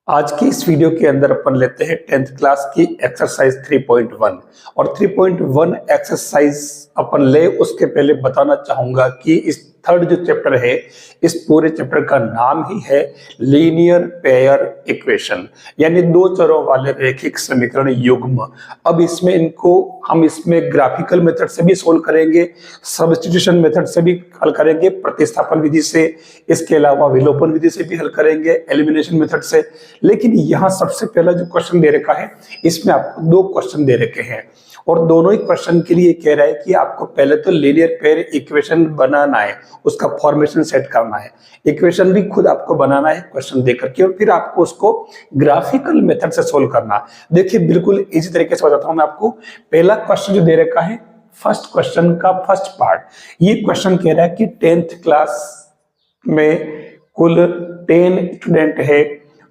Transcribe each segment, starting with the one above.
आज की इस वीडियो के अंदर अपन लेते हैं 10th क्लास की एक्सरसाइज 3.1 और 3.1 एक्सरसाइज अपन ले उसके पहले बताना चाहूंगा कि इस थर्ड जो चैप्टर है इस पूरे चैप्टर का नाम ही है लीनियर पेयर इक्वेशन, यानी दो चरों वाले रैखिक समीकरण युग्म। अब हम इसमें ग्राफिकल मेथड से भी सोल्व करेंगे, सब्स्टिट्यूशन मेथड से भी हल करेंगे, प्रतिस्थापन विधि से, इसके अलावा विलोपन विधि से भी हल करेंगे, एलिमिनेशन मेथड से। लेकिन यहाँ सबसे पहला जो क्वेश्चन दे रखा है इसमें आपको दो क्वेश्चन दे रखे हैं और दोनों ही क्वेश्चन के लिए कह रहा है कि आपको पहले तो लीनियर पेयर इक्वेशन बनाना है, उसका फॉर्मेशन सेट करना है, इक्वेशन भी खुद आपको बनाना है क्वेश्चन देकर के, और फिर आपको उसको ग्राफिकल मेथड से सोल्व करना। देखिए बिल्कुल इसी तरीके से बताता हूं मैं आपको। पहला क्वेश्चन जो दे रखा है, फर्स्ट क्वेश्चन का फर्स्ट पार्ट, ये क्वेश्चन कह रहा है कि 10th क्लास में कुल 10 स्टूडेंट है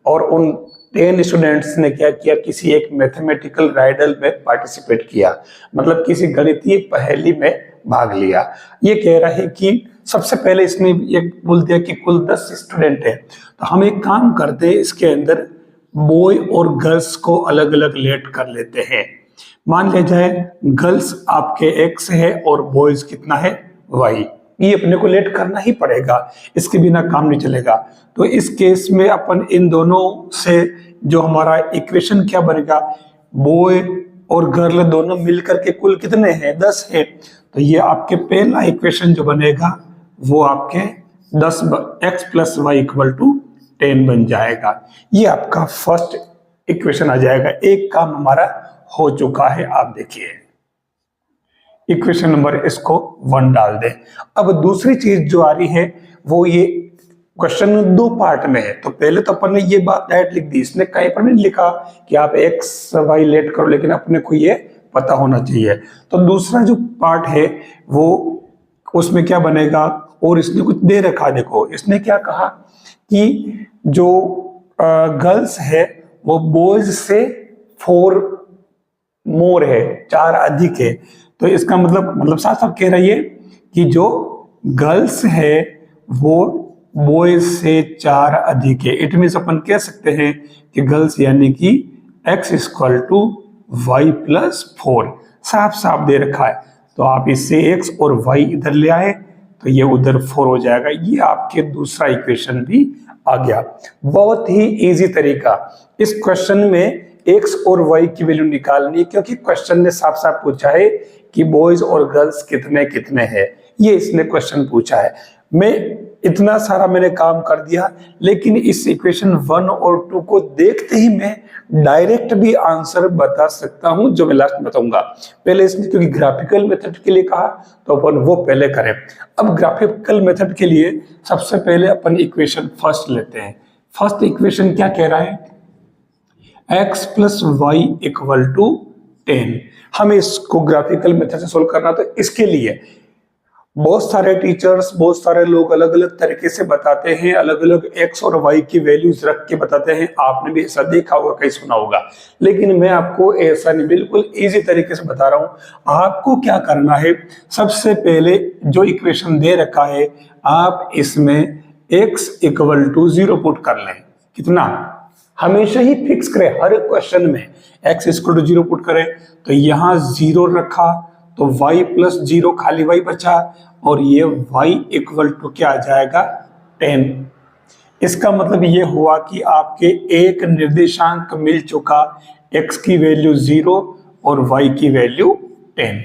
और उन 10 स्टूडेंट्स ने क्या किया, किसी एक मैथमेटिकल राइडल में पार्टिसिपेट किया, मतलब किसी गणितीय पहेली में भाग लिया। ये कह रहा है कि सबसे पहले इसने ये बोल दिया कि कुल 10 स्टूडेंट है, तो हम एक काम करते हैं, इसके अंदर बॉय और गर्ल्स को अलग अलग लेट कर लेते हैं। मान लिया जाए गर्ल्स आपके x है और बॉयज कितना है y, ये अपने को लेट करना ही पड़ेगा, इसके बिना काम नहीं चलेगा। तो इस केस में अपन इन दोनों से जो हमारा इक्वेशन क्या बनेगा, बॉय और गर्ल दोनों मिलकर के कुल कितने हैं, 10 है। तो ये आपके पहला इक्वेशन जो बनेगा वो आपके 10 x plus Y equal to 10 बन जाएगा। ये आपका फर्स्ट इक्वेशन आ जाएगा। एक काम हमारा हो चुका है, आप देखिए इक्वेशन नंबर इसको 1 डाल दें। अब दूसरी चीज जो आ रही है वो ये क्वेश्चन दो पार्ट में है, तो पहले तो अपन ने ये बात डायरेक्ट लिख दी, इसने कहीं पर नहीं लिखा कि आप एक्स वाई लेट करो, लेकिन अपने को ये पता होना चाहिए। तो दूसरा जो पार्ट है वो उसमें क्या बनेगा, और इसने कुछ दे रखा, देखो इसने क्या कहा कि जो गर्ल्स है वो बॉयज से 4 मोर है, 4 अधिक है। तो इसका मतलब साफ साफ कह रही है कि जो गर्ल्स है वो बॉयज से 4 अधिक है। इट मीन्स अपन कह सकते हैं कि गर्ल्स यानी कि x equal to Y plus 4, साफ साफ दे रखा है। तो आप इससे x और y इधर ले आए तो ये उधर 4 हो जाएगा। ये आपके दूसरा इक्वेशन भी आ गया। बहुत ही इजी तरीका, इस क्वेश्चन में x और y की वैल्यू निकालनी है, क्योंकि क्वेश्चन ने साफ साफ पूछा है कि बॉयज और गर्ल्स कितने कितने हैं, ये इसने क्वेश्चन पूछा है। मैं इतना सारा मैंने काम कर दिया, लेकिन इस इक्वेशन 1 और 2 को देखते ही मैं डायरेक्ट भी आंसर बता सकता हूं, जो मैं लास्ट में बताऊंगा। पहले इसने क्योंकि ग्राफिकल मेथड के लिए कहा तो अपन वो पहले करें। अब ग्राफिकल मेथड के लिए सबसे पहले अपन इक्वेशन फर्स्ट लेते हैं। फर्स्ट इक्वेशन क्या कह रहा है, x plus Y equal to 10। हमें इसको ग्राफिकल मेथड से सोल्व करना, तो इसके लिए बहुत सारे टीचर्स, बहुत सारे लोग अलग अलग तरीके से बताते हैं, अलग अलग x और y की वैल्यूज रख के बताते हैं। आपने भी ऐसा देखा होगा, कहीं सुना होगा, लेकिन मैं आपको ऐसा नहीं, बिल्कुल इजी तरीके से बता रहा हूं। आपको क्या करना है, सबसे पहले जो इक्वेशन दे रखा है आप इसमें x इक्वल टू 0 पुट कर लें। कितना, हमेशा ही फिक्स करें, हर क्वेश्चन में x इक्वल टू 0 पुट करें। तो यहां 0 रखा तो y प्लस 0 खाली y बचा, और ये y इक्वल टू क्या आ जाएगा, 10। इसका मतलब ये हुआ कि आपके एक निर्देशांक मिल चुका, x की वैल्यू 0 और y की वैल्यू 10।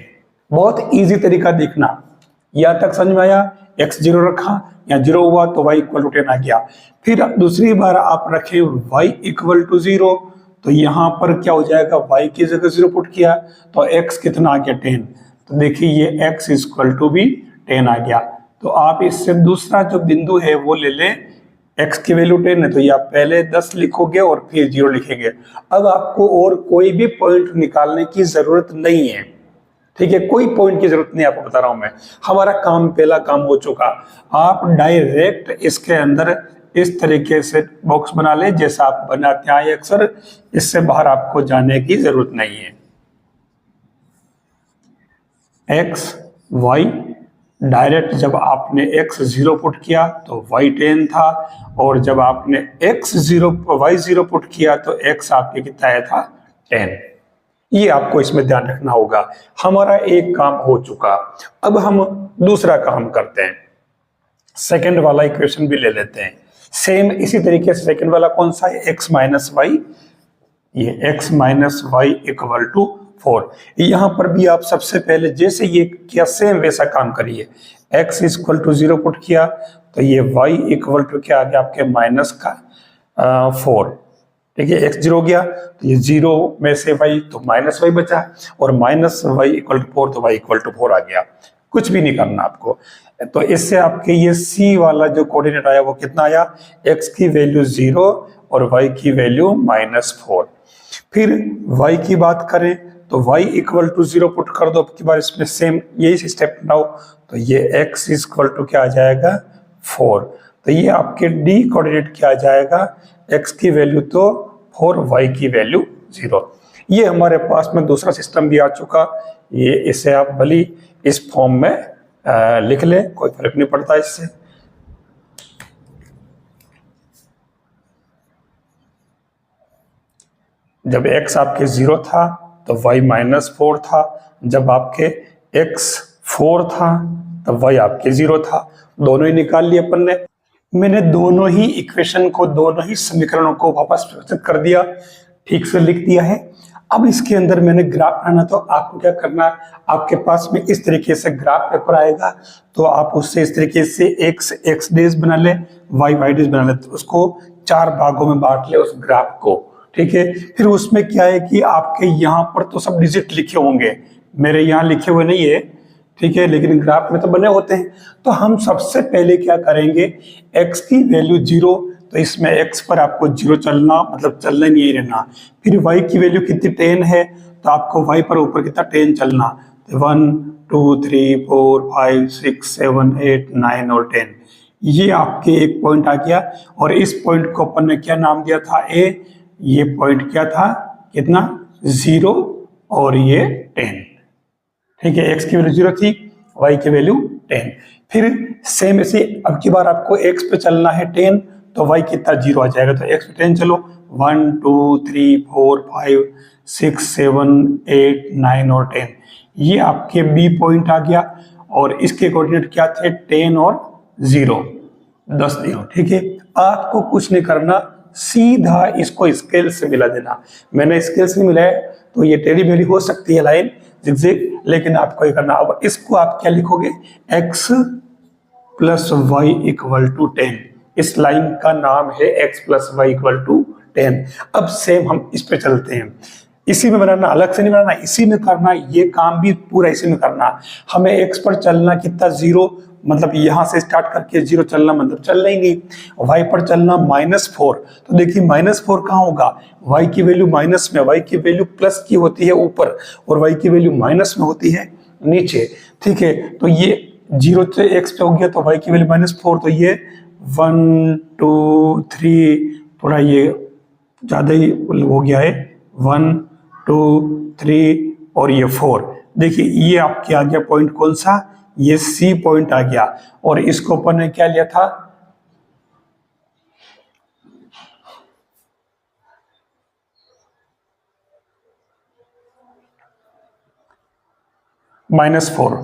बहुत इजी तरीका देखना, यहां तक समझ में आया। x 0 रखा, यहाँ 0 हुआ तो y इक्वल टू 10 आ गया। फिर दूसरी बार आप रखे y इक्वल टू 0, तो यहां पर क्या हो जाएगा, y की जगह 0 पुट किया तो x कितना आ गया, 10। तो देखिए ये x इक्वल टू भी 10 आ गया। तो आप इससे दूसरा जो बिंदु है वो ले लें, x की वैल्यू 10 है तो ये आप पहले 10 लिखोगे और फिर 0 लिखेंगे। अब आपको और कोई भी पॉइंट निकालने की जरूरत नहीं है, ठीक है, कोई पॉइंट की जरूरत नहीं, आपको बता रहा हूं मैं। हमारा काम, पहला काम हो चुका। आप डायरेक्ट इसके अंदर इस तरीके से बॉक्स बना ले जैसा आप बनाते हैं अक्सर, इससे बाहर आपको जाने की जरूरत नहीं है। x y डायरेक्ट जब आपने x 0 पुट किया तो y 10 था, और जब आपने y 0 पुट किया तो x आपके कितना आया था 10। ये आपको इसमें ध्यान रखना होगा। हमारा एक काम हो चुका, अब हम दूसरा काम करते हैं। सेकंड वाला इक्वेशन भी ले लेते हैं। सेम इसी तरीके से सेकंड वाला कौन सा है, x माइनस वाई, ये x minus Y equal to 4। यहां पर भी आप सबसे पहले जैसे ये किया सेम वैसा काम करिए। x इक्वल टू 0 पुट किया तो ये y इक्वल टू क्या आ गया आपके माइनस का 4। ठीक है, x 0 हो गया तो ये 0 में से y तो माइनस वाई बचा, और माइनस वाई इक्वल टू 4 तो y इक्वल टू 4 आ गया। कुछ भी नहीं करना आपको। तो इससे आपके ये c वाला जो कोऑर्डिनेट आया वो कितना आया, x की वैल्यू 0 और y की वैल्यू -4। फिर y की बात करें तो y इक्वल टू 0 पुट कर दो, अब की बार इसमें सेम यही स्टेप बनाओ, तो ये x इक्वल टू क्या आ जाएगा 4। तो ये आपके d कोऑर्डिनेट क्या आ जाएगा, x की वैल्यू तो 4, y की वैल्यू 0। ये हमारे पास में दूसरा सिस्टम भी आ चुका। ये इसे आप भली इस फॉर्म में लिख लें, कोई फर्क नहीं पड़ता इससे। जब x आपके 0 था तो y -4 था, जब आपके x 4 था तब y आपके 0 था। दोनों ही निकाल लिए अपन ने। मैंने दोनों ही इक्वेशन को, दोनों ही समीकरणों को वापस प्रस्तुत कर दिया, ठीक से लिख दिया है। अब इसके अंदर मैंने ग्राफ बनाना, तो आपको क्या करना, आपके पास में इस तरीके से ग्राफ पेपर आएगा, तो आप उससे इस तरीके से x डेज बना ले, y डेज बना ले, तो उसको 4 भागों में बांट ले उस ग्राफ को। ठीक है, फिर उसमें क्या है कि आपके यहाँ पर तो सब डिजिट लिखे होंगे, मेरे यहाँ लिखे हुए नहीं है, ठीक है, लेकिन ग्राफ में तो बने होते हैं। तो हम सबसे पहले क्या करेंगे, x की वैल्यू 0, तो इसमें x पर आपको 0 चलना, मतलब चलना नहीं रहना। फिर y की वैल्यू कितनी 10 है, तो आपको y पर ऊपर कितना 10 चलना, तो 1 2 3 4 5 6 7 8 9 और 10। ये आपके एक पॉइंट आ गया, और इस पॉइंट को अपन ने क्या नाम दिया था, a। ये पॉइंट क्या था, कितना 0 और ये 10। ठीक है, x की वैल्यू 0 थी, y की वैल्यू 10। फिर सेम ऐसे अब की बार आपको x पे चलना है 10, तो y कितना 0 आ जाएगा, तो x पे 10 चलो, 1 2 3 4 5 6 7 8 9 और 10। ये आपके b पॉइंट आ गया, और इसके कोऑर्डिनेट क्या थे, 10 और 0, 10 दिया। ठीक है, आपको कुछ नहीं करना, सीधा इसको स्केल से मिला देना। मैंने स्केल से मिलाया तो ये टेढ़ी मेढ़ी हो सकती है लाइन जिगजैग, लेकिन आपको ये करना। अब इसको आप क्या लिखोगे, x plus Y equal to 10। इस लाइन का नाम है x plus Y equal to 10। अब सेम हम इस पे चलते हैं, इसी में बनाना, अलग से नहीं बनाना, इसी में करना। ये काम भी पूरा इसी में करना। हमें x पर चलना कितना 0, मतलब यहां से स्टार्ट करके 0 चलना, मतलब चलना ही नहीं। y पर चलना -4, तो देखिए -4 कहाँ होगा, y की वैल्यू माइनस में, y की वैल्यू प्लस की होती है ऊपर, और y की वैल्यू माइनस में होती है नीचे। ठीक है, तो ये 0 से x पे हो गया, तो y की वैल्यू -4, तो ये 1 2 3, थोड़ा ये ज्यादा ही हो गया है, 1 2 3 और ये 4। देखिए ये आपके आ गया पॉइंट कौन सा, ये C पॉइंट आ गया, और इसको अपन ने क्या लिया था, -4।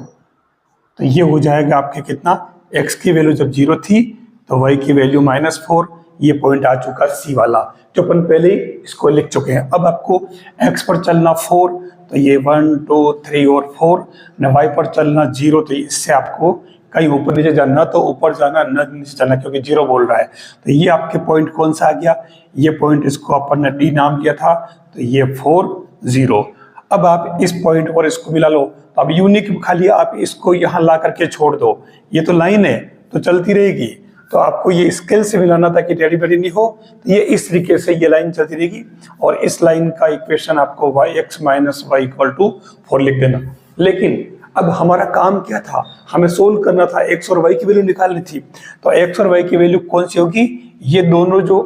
तो ये हो जाएगा आपके कितना, x की वैल्यू जब 0 थी तो y की वैल्यू -4। ये पॉइंट आ चुका C वाला, जो अपन पहले ही इसको लिख चुके हैं। अब आपको x पर चलना 4, तो ये 1 2 3 और 4, न y पर चलना 0, तो इससे आपको कहीं ऊपर नीचे जाना, तो ऊपर जाना न नीचे जाना, क्योंकि 0 बोल रहा है। तो ये आपके पॉइंट कौन सा आ गया, ये पॉइंट, इसको अपन ने D नाम लिया था, तो ये 4 0। अब आप इस पॉइंट और इसको मिला लो, तो अब यूनिक खाली आप इसको यहाँ ला करके छोड़ दो। ये तो लाइन है तो चलती रहेगी, तो आपको ये स्केल से मिलाना था कि टेढ़ी मेढ़ी नहीं हो। तो ये इस तरीके से ये लाइन चलती रहेगी, और इस लाइन का इक्वेशन आपको x minus Y equal to 4 लिख देना। लेकिन अब हमारा काम क्या था, हमें सोल्व करना था, x और y की वैल्यू निकालनी थी। तो x और y की वैल्यू कौन सी होगी, ये दोनों जो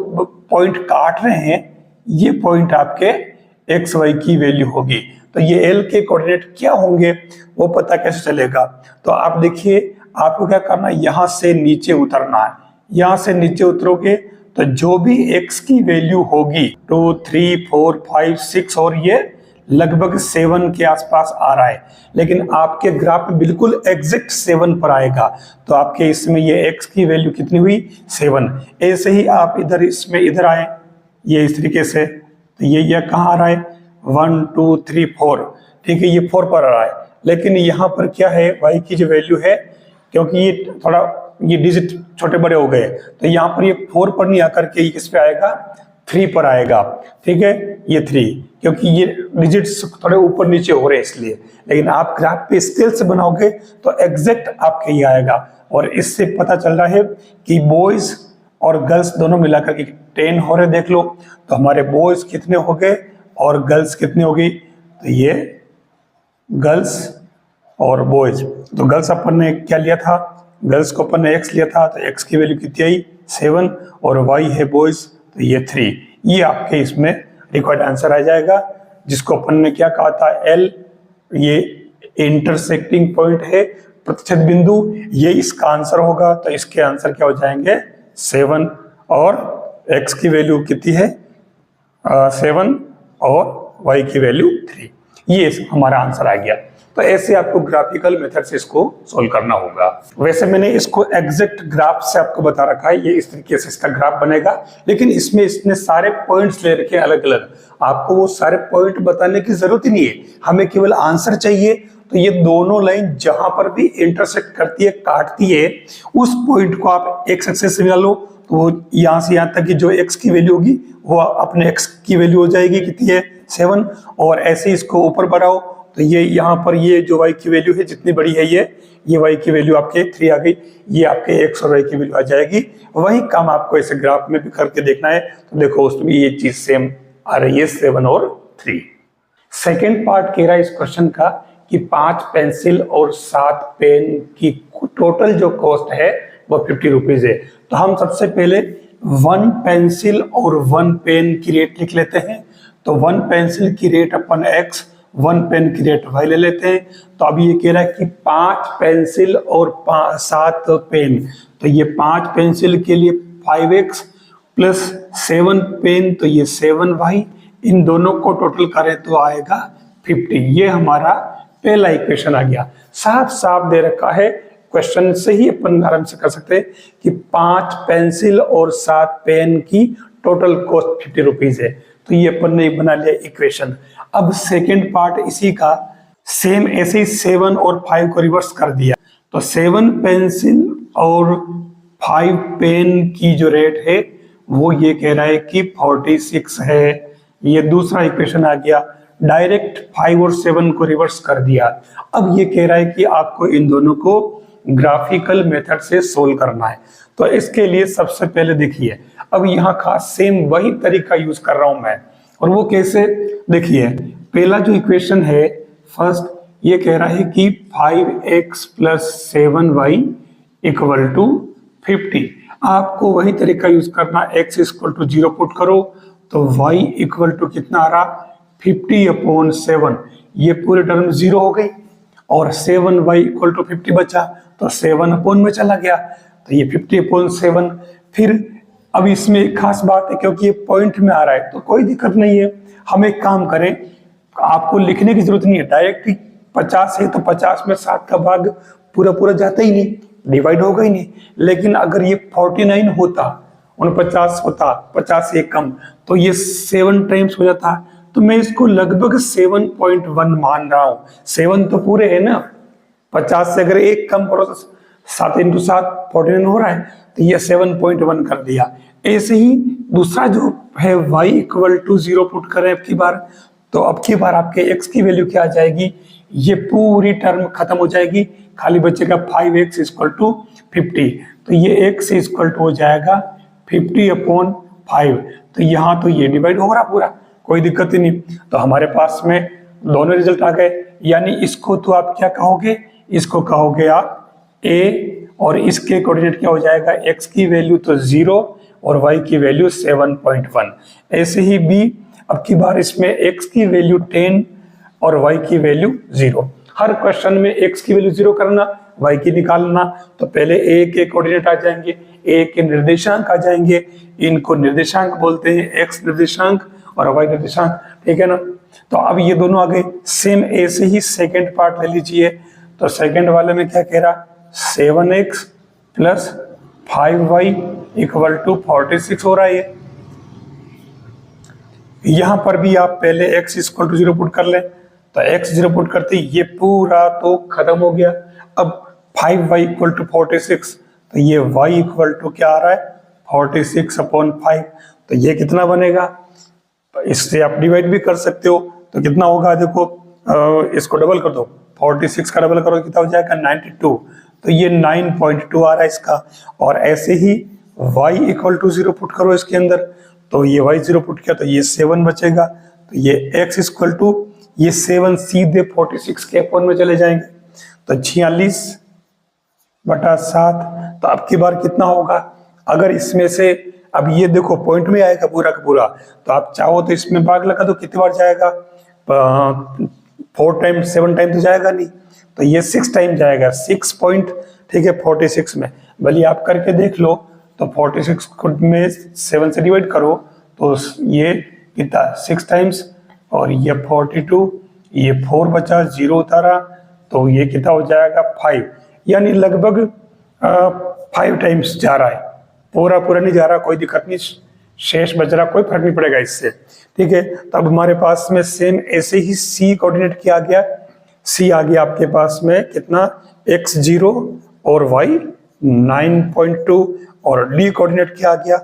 पॉइंट काट रहे हैं, ये पॉइंट आपके x y की वैल्यू होगी। तो ये L के कोऑर्डिनेट क्या होंगे वो पता कैसे चलेगा, तो आप देखिए आपको क्या करना है, यहां से नीचे उतरना है। यहां से नीचे उतरोगे तो जो भी x की वैल्यू होगी 2, 3, 4, 5, 6 और ये लगभग 7 के आसपास आ रहा है, लेकिन आपके ग्राफ में बिल्कुल एग्जैक्ट 7 पर आएगा। तो आपके इसमें ये x की वैल्यू कितनी हुई, 7। ऐसे ही आप इधर इसमें इधर आए, ये इस तरीके से, तो ये कहाँ आ रहा है, 1, 2, 3, 4, ठीक है, ये 4 पर आ रहा है। लेकिन यहाँ पर क्या है, y की जो वैल्यू है, क्योंकि ये थोड़ा ये डिजिट छोटे बड़े हो गए, तो यहाँ पर ये 4 पर नहीं आकर के किस पे आएगा, 3 पर आएगा, ठीक है, ये 3, क्योंकि ये डिजिट्स थोड़े ऊपर नीचे हो रहे हैं इसलिए। लेकिन आप ग्राफ पे स्केल से बनाओगे तो एग्जैक्ट आपके ये आएगा। और इससे पता चल रहा है कि बॉयज और गर्ल्स दोनों मिलाकर के 10 हो रहे, देख लो। तो हमारे बॉयज कितने हो गए और गर्ल्स कितने हो गई, तो ये गर्ल्स और बॉयज। तो गर्ल्स अपन ने क्या लिया था, गर्ल्स को अपन ने x लिया था, तो x की वैल्यू कितनी आई, 7, और y है बॉयज, तो ये 3। ये आपके इसमें रिक्वायर्ड आंसर आ जाएगा, जिसको अपन ने क्या कहा था, L, ये इंटरसेक्टिंग पॉइंट है, प्रतिच्छेद बिंदु, ये इसका आंसर होगा। तो इसके आंसर क्या हो जाएंगे, 7, और x की वैल्यू कितनी है, 7, और y की वैल्यू 3। ये हमारा आंसर आ गया। तो ऐसे आपको ग्राफिकल मेथड से इसको सोल्व करना होगा। वैसे मैंने इसको एग्जैक्ट ग्राफ से आपको बता रखा है, ये इस तरीके से इसका ग्राफ बनेगा, लेकिन इसमें इसने सारे पॉइंट्स ले रखे हैं अलग अलग। आपको वो सारे पॉइंट बताने की जरूरत ही नहीं है, हमें केवल आंसर चाहिए। तो ये दोनों लाइन जहां पर भी इंटरसेक्ट करती है, काटती है, उस पॉइंट को आप एक्स एक्सिस से मिला लो, तो वो यहां से यहां तक की जो x की वैल्यू होगी वो अपने x की वैल्यू हो जाएगी, कितनी है, 7। और ऐसे इसको ऊपर बढ़ाओ तो ये यहाँ पर ये जो y की वैल्यू है जितनी बड़ी है, ये y की वैल्यू आपके 3 आ गई, ये आपके x और y की वैल्यू आ जाएगी। वही काम आपको ऐसे ग्राफ में भी करके देखना है। तो देखो उसमें ये चीज सेम आ रही है, 7 और 3। सेकेंड पार्ट कह रहा है इस क्वेश्चन का कि 5 पेंसिल और 7 पेन की टोटल जो कॉस्ट है वो 50 रुपीज है। तो हम सबसे पहले 1 पेंसिल और 1 पेन की रेट लिख लेते हैं। तो 1 पेंसिल की रेट अपन x, 1 पेन की रेट y ले लेते हैं। तो अब ये कह रहा है कि 5 पेंसिल और 7 पेन, तो ये 5 पेंसिल के लिए 5x प्लस 7 पेन, तो ये 7y, इन दोनों को टोटल करें तो आएगा 50। ये हमारा पहला इक्वेशन आ गया। साफ साफ दे रखा है, क्वेश्चन से ही अपन आराम से कर सकते हैं कि 5 पेंसिल और 7 पेन की टोटल कॉस्ट 50 रुपीज है। तो ये अपन ने बना लिया इक्वेशन। अब सेकेंड पार्ट इसी का सेम ऐसे ही 7 और 5 को रिवर्स कर दिया। तो 7 पेंसिल और 5 पेन की जो रेट है वो ये कह रहा है कि 46 है। ये दूसरा इक्वेशन आ गया। डायरेक्ट 5 और 7 को रिवर्स कर दिया। अब ये कह रहा है कि आपको इन दोनों को ग्राफिकल मेथड से सोल्व करना है। तो इसके लिए सबसे पहले देखिए, अब यहाँ खास सेम वही तरीका यूज कर रहा हूं मैं, और वो कैसे, देखिए पहला जो इक्वेशन है फर्स्ट, ये कह रहा है कि 5x plus 7y equal to 50। आपको वही तरीका यूज करना, x इक्वल टू 0 पुट करो तो y इक्वल टू कितना आ रहा, 50/7। ये पूरे टर्म 0 हो गई और 7y इक्वल टू 50 बचा, तो 7 में चला गया, तो ये 50/7। फिर अब इसमें एक खास बात है, क्योंकि ये पॉइंट में आ रहा है तो कोई दिक्कत नहीं है। हम एक काम करें, आपको लिखने की जरूरत नहीं है, डायरेक्ट 50 है तो 50 में 7 का भाग पूरा पूरा जाता ही नहीं, डिवाइड होगा ही नहीं। लेकिन अगर ये 49 होता, 49 होता, 50 से कम, तो ये 7 टाइम्स हो जाता। तो मैं इसको लगभग 7.1 मान रहा हूं। 7 तो पूरे है ना, 50 से अगर एक कम करो तो 7 × 7 49 हो रहा है, तो ये 7.1 कर दिया। ऐसे ही दूसरा जो है y इक्वल टू 0 पुट करें अब की बार, तो अब की बार आपके x की वैल्यू क्या आ जाएगी, ये पूरी टर्म खत्म हो जाएगी, खाली बचेगा 5x इक्वल टू 50। तो ये x इक्वल टू हो जाएगा 50/5। तो यहाँ तो ये डिवाइड हो रहा पूरा, कोई दिक्कत ही नहीं। तो हमारे पास में दोनों रिजल्ट आ गए। यानी इसको तो आप क्या कहोगे, इसको कहोगे आप a, और इसके कोऑर्डिनेट क्या हो जाएगा, x की वैल्यू तो 0 और y की वैल्यू 7.1। ऐसे ही b, अब की बार इसमें x की वैल्यू 10 और y की वैल्यू 0। हर क्वेश्चन में x की वैल्यू 0 करना, y की निकालना, तो पहले a के कोऑर्डिनेट आ जाएंगे, a के निर्देशांक आ जाएंगे, इनको निर्देशांक बोलते हैं, x निर्देशांक और y निर्देशांक, ठीक है ना। तो अब ये दोनों आ गए। सेम ऐसे ही सेकंड पार्ट ले लीजिए, तो सेकंड वाले में क्या कह रहा, 7x plus 5y equal to 46 हो रहा है ये। यहां पर भी आप पहले x इक्वल टू 0 पुट कर लें, तो x 0 पुट करते ये पूरा तो खत्म हो गया। अब 5y इक्वल टू 46, तो ये y इक्वल टू क्या आ रहा है, 46/5, तो ये कितना बनेगा, तो इससे आप डिवाइड भी कर सकते हो, तो कितना होगा देखो, इसको डबल कर दो, 46 का डबल करो कितना हो जाएगा 92, तो ये 9.2 आ रहा है इसका। और ऐसे ही y इक्वल टू 0 पुट करो इसके अंदर, तो ये y 0 पुट किया तो ये 7 बचेगा, तो ये x इक्वल टू ये 7 सीधे 46 के अपॉन में चले जाएंगे, तो 46/7। तो अब की बार कितना होगा, अगर इसमें से अब ये देखो पॉइंट में आएगा पूरा का पूरा, तो आप चाहो तो इसमें भाग लगा दो, कितनी बार जाएगा, 4 टाइम 7 टाइम तो जाएगा नहीं, तो ये 6 टाइम जाएगा, 6 पॉइंट, ठीक है 46 में। भले आप करके देख लो, तो 46 में 7 से डिवाइड करो तो ये कितना 6 टाइम्स, और ये 42, ये 4 बचा, 0 उतारा, तो ये कितना हो जाएगा 5, यानी लगभग 5 टाइम्स जा रहा है, पूरा नहीं जा रहा, कोई दिक्कत नहीं, शेष बच रहा, कोई फर्क नहीं पड़ेगा इससे, ठीक है। तो अब हमारे पास में सेम ऐसे ही c कोऑर्डिनेट किया गया, c आ गया आपके पास में कितना, x 0 और y 9.2, और d कोऑर्डिनेट क्या आ गया,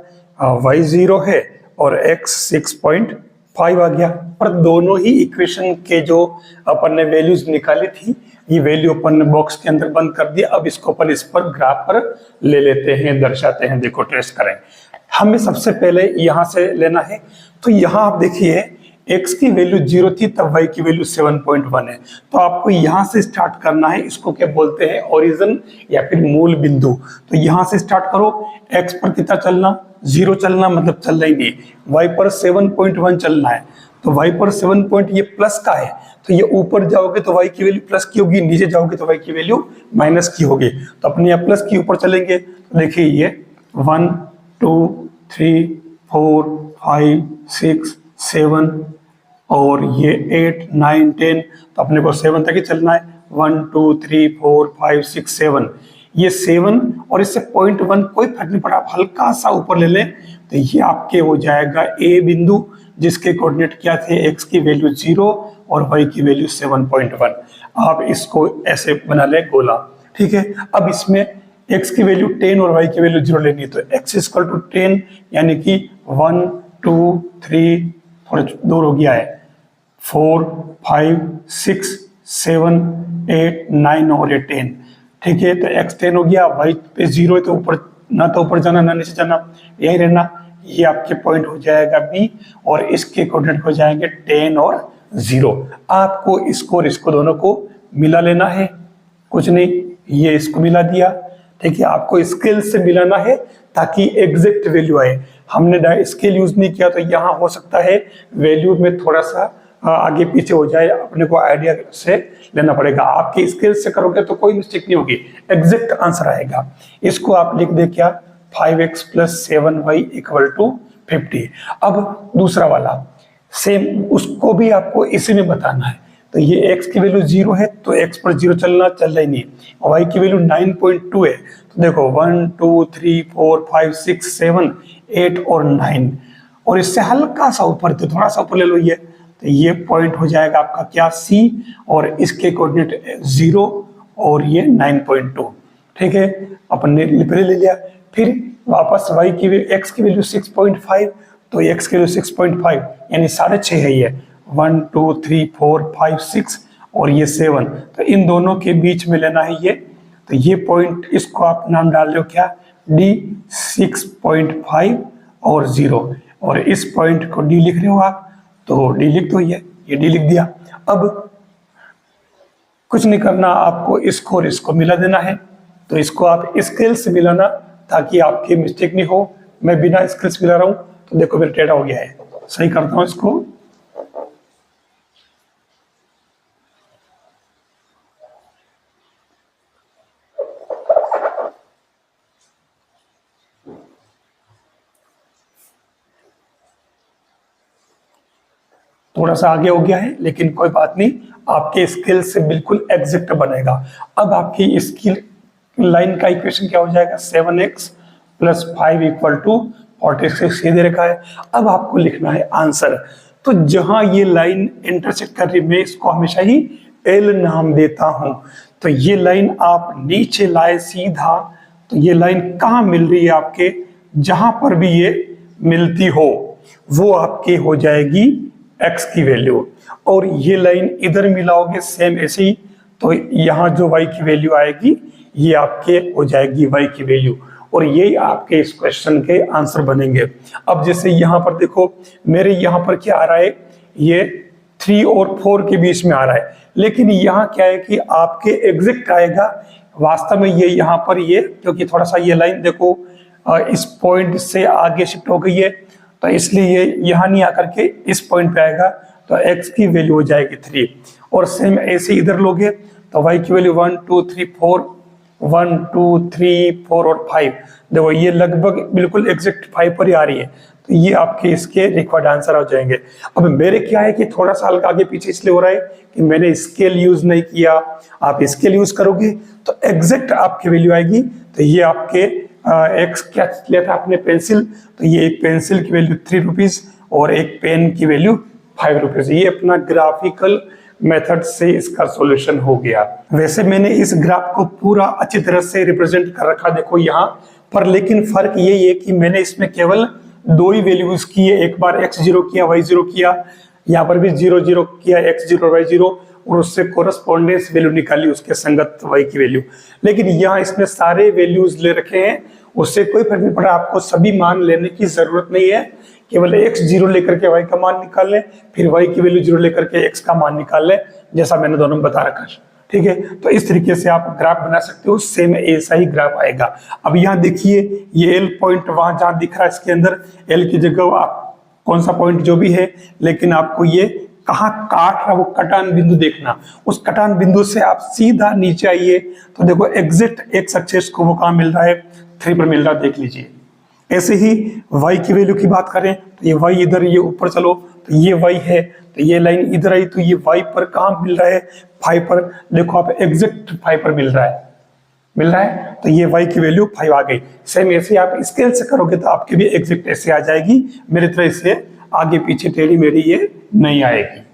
y 0 है और x 6.5 आ गया। और दोनों ही इक्वेशन के जो अपन ने वैल्यूज निकाली थी, ये वैल्यू अपन ने बॉक्स के अंदर बंद कर दिया। अब इसको अपन इस पर ग्राफ पर ले लेते हैं, दर्शाते हैं, देखो ट्रेस करें। हमें सबसे पहले यहां से लेना है, तो यहां आप देखिए x की वैल्यू 0 थी, तब y की वैल्यू 7.1 है, तो आपको यहां से स्टार्ट करना है, इसको क्या बोलते हैं, ओरिजिन या फिर मूल बिंदु। तो यहां से स्टार्ट करो, x पर कितना चलना, 0 चलना, मतलब चल रही नहीं, y पर 7.1 चलना है, तो y पर 7 पॉइंट ये प्लस का है, तो ये ऊपर जाओगे तो y की वैल्यू प्लस की होगी, नीचे जाओगे तो y की वैल्यू माइनस की होगी, तो अपने यहाँ प्लस की ऊपर चलेंगे, तो देखिए ये 1 2 3 4 5 6 7 और ये 8 9 10, तो अपने को 7 तक ही चलना है, 1 2 3 4 5 6 7, ये 7 और इससे 0.1 कोई फर्क नहीं पड़ा, आप हल्का सा ऊपर ले लें, तो ये आपके हो जाएगा ए बिंदु, जिसके कोऑर्डिनेट क्या थे, x की वैल्यू 0 और y की वैल्यू 7.1। आप इसको ऐसे बना ले गोला, ठीक है। अब इसमें x की वैल्यू 10 और y की वैल्यू 0 लेनी है, तो x इक्वल टू 10, यानी कि 1 2 3 थोड़ा दूर हो गया है, 4 5 6 7 8 9 और ये 10, ठीक है। तो x 10 हो गया, y पे 0 है, तो ऊपर ना तो ऊपर जाना ना नीचे जाना, यही रहना, ये आपके पॉइंट हो जाएगा B, और इसके कोऑर्डिनेट हो जाएंगे 10 और 0। आपको इसको और इसको दोनों को मिला लेना है, कुछ नहीं, ये इसको मिला दिया, ठीक है। आपको स्केल से मिलाना है ताकि एग्जैक्ट वैल्यू आए, हमने स्केल यूज नहीं किया, तो यहाँ हो सकता है वैल्यू में थोड़ा सा आगे पीछे हो जाए, अपने को आइडिया से लेना पड़ेगा। आपके स्केल से करोगे तो कोई मिस्टेक नहीं होगी, एग्जैक्ट आंसर आएगा। इसको आप लिख दे क्या, 5x plus 7y equal to 50। अब दूसरा वाला सेम, उसको भी आपको इसी में बताना है, तो ये x की वैल्यू 0 है, तो x पर 0 चलना, चल रही नहीं, y की वैल्यू 9.2 है, तो देखो 1 2 3 4 5 6 7 8 और 9, और इससे हल्का सा ऊपर, तो थोड़ा सा ऊपर ले लो ये, तो ये पॉइंट हो जाएगा आपका क्या C, और इसके कोऑर्डिनेट 0 और ये 9.2, ठीक है। अपन ने पहले ले लिया, फिर वापस y की x की वैल्यू 6.5, तो x की वैल्यू 6.5 यानी 6.5 है ये, 1 2 3 4 5 6 और ये 7, तो इन दोनों के बीच में लेना है ये, तो ये पॉइंट, इसको आप नाम डाल रहे हो क्या, D 6.5 और 0, और इस पॉइंट को D लिख रहे हो आप, तो D लिख दो, ये D लिख दिया। अब कुछ नहीं करना, आपको इसको और इसको मिला देना है, तो इसको आप स्केल से मिलाना ताकि आपकी मिस्टेक नहीं हो। मैं बिना स्केल से मिला रहा हूं, तो देखो मेरा टेढ़ा हो गया है, सही करता हूं इसको, थोड़ा सा आगे हो गया है, लेकिन कोई बात नहीं, आपके स्केल से बिल्कुल एग्जैक्ट बनेगा। अब आपकी स्केल लाइन का इक्वेशन क्या हो जाएगा, 7x + 5 = 46 सीधे रखा है। अब आपको लिखना है आंसर। तो जहां ये लाइन इंटरसेक्ट कर रही है, मैं इसको हमेशा ही L नाम देता हूं। तो ये लाइन आप नीचे लाए सीधा, तो ये लाइन कहाँ मिल रही है आपके, जहां पर भी ये मिलती हो वो आपके हो जाएगी x की वैल्यू, और ये लाइन इधर मिलाओगे सेम ऐसे ही, तो यहाँ जो y की वैल्यू आएगी ये आपके हो जाएगी y की वैल्यू, और यही आपके इस क्वेश्चन के आंसर बनेंगे। अब जैसे यहाँ पर देखो, मेरे यहाँ पर क्या आ रहा है, ये 3 और 4 के बीच में आ रहा है, लेकिन यहाँ क्या है कि आपके एग्जैक्ट आएगा। वास्तव में ये यहाँ पर ये, क्योंकि थोड़ा सा ये लाइन देखो इस पॉइंट से आगे शिफ्ट हो गई है, तो इसलिए ये यहाँ नहीं आकर के इस पॉइंट पे आएगा, तो x की वैल्यू हो जाएगी 3। और सेम ऐसे इधर लोगे तो y की वैल्यू 1 2 3 4, 1 2 3 4 और 5, देखो ये लगभग बिल्कुल एग्जैक्ट 5 पर ही आ रही है, तो ये आपके इसके रिक्वायर्ड आंसर हो जाएंगे। अब मेरे क्या है कि थोड़ा सा हल्का आगे पीछे इसलिए हो रहा है कि मैंने स्केल यूज नहीं किया। आप स्केल यूज करोगे तो एग्जैक्ट आपकी वैल्यू आएगी। तो ये आपके एक्स क्या लिया था आपने, पेंसिल, तो ये एक पेंसिल की वैल्यू 3 रुपीज और एक पेन की वैल्यू 5 रुपीज। ये अपना ग्राफिकल मेथड से इसका सॉल्यूशन हो गया। वैसे मैंने इस ग्राफ को पूरा अच्छी तरह से रिप्रेजेंट कर रखा देखो यहाँ पर, लेकिन फर्क यही है कि मैंने इसमें केवल 2 ही वैल्यूज की है, एक बार x0 किया y0 किया, यहाँ पर भी 0 0 किया x0 y0, और उससे कोरस्पॉन्डेंस वैल्यू निकाली उसके संगत y की वैल्यू। लेकिन यहाँ इसमें सारे वैल्यूज ले रखे हैं, उससे कोई फर्क नहीं पड़ा। आपको सभी मान लेने की जरूरत नहीं है, केवल x0 लेकर के y का मान निकाल लें, फिर y की वैल्यू 0 लेकर के x का मान निकाल लें, जैसा मैंने दोनों में बता रखा है। ठीक है, तो इस तरीके से आप ग्राफ बना सकते हो, सेम ऐसा ही ग्राफ आएगा। अब यहाँ देखिए ये L पॉइंट वहां जहां दिख रहा है, इसके अंदर L की जगह आप कौन सा पॉइंट जो भी है, लेकिन आपको ये कहाँ काट रहा वो कटान बिंदु देखना। उस कटान बिंदु से आप सीधा नीचे आइए, तो देखो एग्जैक्ट एक्स एक्सिस को वो कहाँ मिल रहा है, 3 पर मिल रहा है, देख लीजिए। ऐसे ही y की वैल्यू की बात करें तो ये y इधर, ये ऊपर चलो तो ये y है, तो ये लाइन इधर आई तो ये y पर कहाँ मिल रहा है, 5 पर। देखो आप एग्जैक्ट 5 पर मिल रहा है, तो ये y की वैल्यू 5 आ गई। सेम ऐसे आप स्केल से करोगे तो आपके भी एग्जैक्ट ऐसे आ जाएगी। मेरी तरह से आगे पीछे टेढ़ी मेढ़ी ये नहीं आएगी।